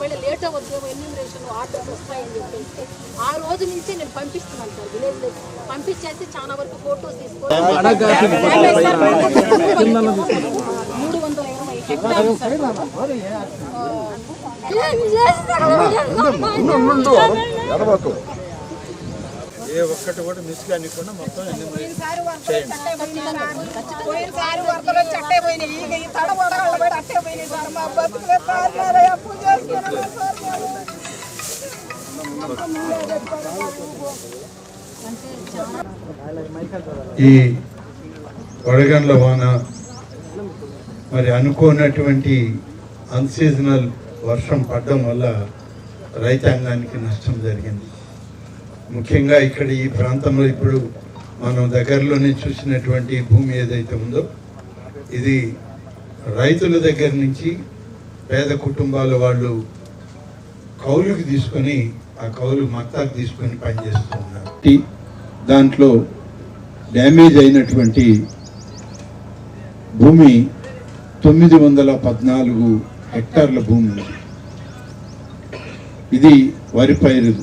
ఒకవేళ లేట్ అవ్వద్దు enumeration orders వస్తాయని చెప్పేసి ఆ రోజు నుంచి నేను పంపిస్తున్నాను సార్ విలేజ్లో పంపించేసి చాలా వరకు ఫోటోస్ తీసుకొని 320 ఏ ఒక్కటి కూడా మిస్ కానికుండా మొత్తం ఈ వడగండ్ల వాన మరి అనుకోనటువంటి అన్సీజనల్ వర్షం పడడం వల్ల రైతాంగానికి నష్టం జరిగింది. ముఖ్యంగా ఇక్కడ ఈ ప్రాంతంలో ఇప్పుడు మనం దగ్గరలోనే చూసినటువంటి భూమి ఏదైతే ఉందో ఇది రైతుల దగ్గర నుంచి పేద కుటుంబాల వాళ్ళు కౌలుకి తీసుకొని ఆ కౌలు మత్తాకు తీసుకొని పనిచేస్తూ ఉన్నారు. దాంట్లో డ్యామేజ్ అయినటువంటి భూమి 914 హెక్టార్ల భూమి. ఇది వరి పైరు.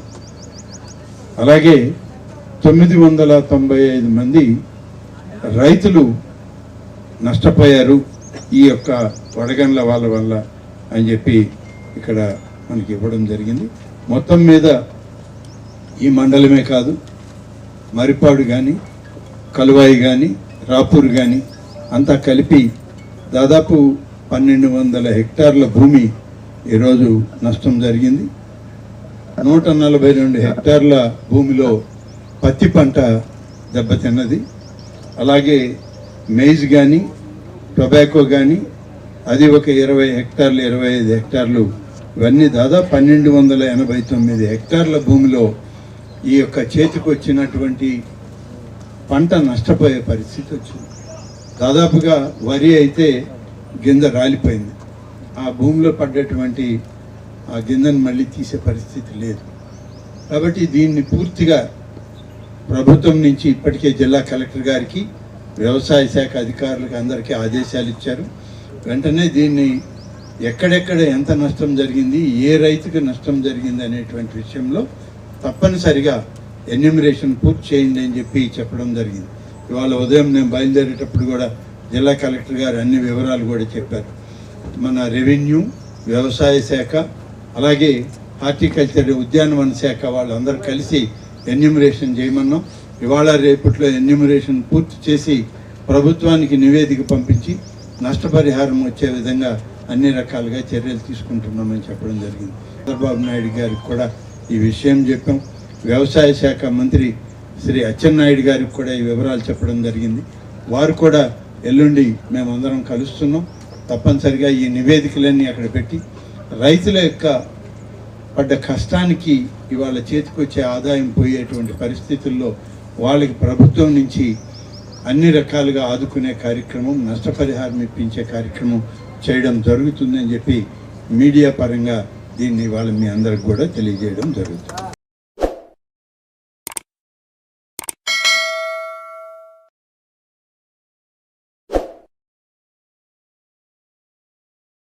అలాగే 995 మంది రైతులు నష్టపోయారు ఈ యొక్క వడగండ్ల వాళ్ళ వల్ల అని చెప్పి ఇక్కడ మనకి ఇవ్వడం జరిగింది. మొత్తం మీద ఈ మండలమే కాదు, మరిపాడు కానీ, కలువాయి కానీ, రాపూర్ కానీ అంతా కలిపి దాదాపు 1200 హెక్టార్ల భూమి ఈరోజు నష్టం జరిగింది. 142 హెక్టార్ల భూమిలో పత్తి పంట దెబ్బతిన్నది. అలాగే మెయిజ్ కానీ, టొబాకో కానీ అది ఒక 20 హెక్టార్లు, 25 హెక్టార్లు, ఇవన్నీ దాదాపు 1289 హెక్టార్ల భూమిలో ఈ యొక్క చేతికి వచ్చినటువంటి పంట నష్టపోయే పరిస్థితి వచ్చింది. దాదాపుగా వరి అయితే గింజ రాలిపోయింది. ఆ భూమిలో పడ్డటువంటి ఆ గింజను మళ్ళీ తీసే పరిస్థితి లేదు. కాబట్టి దీన్ని పూర్తిగా ప్రభుత్వం నుంచి ఇప్పటికే జిల్లా కలెక్టర్ గారికి, వ్యవసాయ శాఖ అధికారులకు అందరికీ ఆదేశాలు ఇచ్చారు. వెంటనే దీన్ని ఎక్కడెక్కడ ఎంత నష్టం జరిగింది, ఏ రైతుకు నష్టం జరిగింది అనేటువంటి విషయంలో తప్పనిసరిగా ఎన్యూమరేషన్ పూర్తి చేయండి అని చెప్పి చెప్పడం జరిగింది. ఇవాళ ఉదయం నేను బయలుదేరేటప్పుడు కూడా జిల్లా కలెక్టర్ గారు అన్ని వివరాలు కూడా చెప్పారు. మన రెవెన్యూ, వ్యవసాయ శాఖ, అలాగే హార్టికల్చర్, ఉద్యానవన శాఖ వాళ్ళందరూ కలిసి ఎన్యూమరేషన్ చేయమన్నాం. ఇవాళ రేపట్లో ఎన్యూమరేషన్ పూర్తి చేసి ప్రభుత్వానికి నివేదిక పంపించి నష్టపరిహారం వచ్చే విధంగా అన్ని రకాలుగా చర్యలు తీసుకుంటున్నామని చెప్పడం జరిగింది. చంద్రబాబు నాయుడు గారికి కూడా ఈ విషయం చెప్పాం. వ్యవసాయ శాఖ మంత్రి శ్రీ అచ్చెన్నాయుడు గారికి కూడా ఈ వివరాలు చెప్పడం జరిగింది. వారు కూడా ఎల్లుండి మేమందరం కలుస్తున్నాం. తప్పనిసరిగా ఈ నివేదికలన్నీ అక్కడ పెట్టి రైతుల యొక్క పడ్డ కష్టానికి ఇవాళ చేతికొచ్చే ఆదాయం పోయేటువంటి పరిస్థితుల్లో వాళ్ళకి ప్రభుత్వం నుంచి అన్ని రకాలుగా ఆదుకునే కార్యక్రమం, నష్టపరిహారం ఇప్పించే కార్యక్రమం చేయడం జరుగుతుందని చెప్పి మీడియా పరంగా దీన్ని ఇవాళ మీ అందరికి కూడా తెలియజేయడం జరుగుతుంది.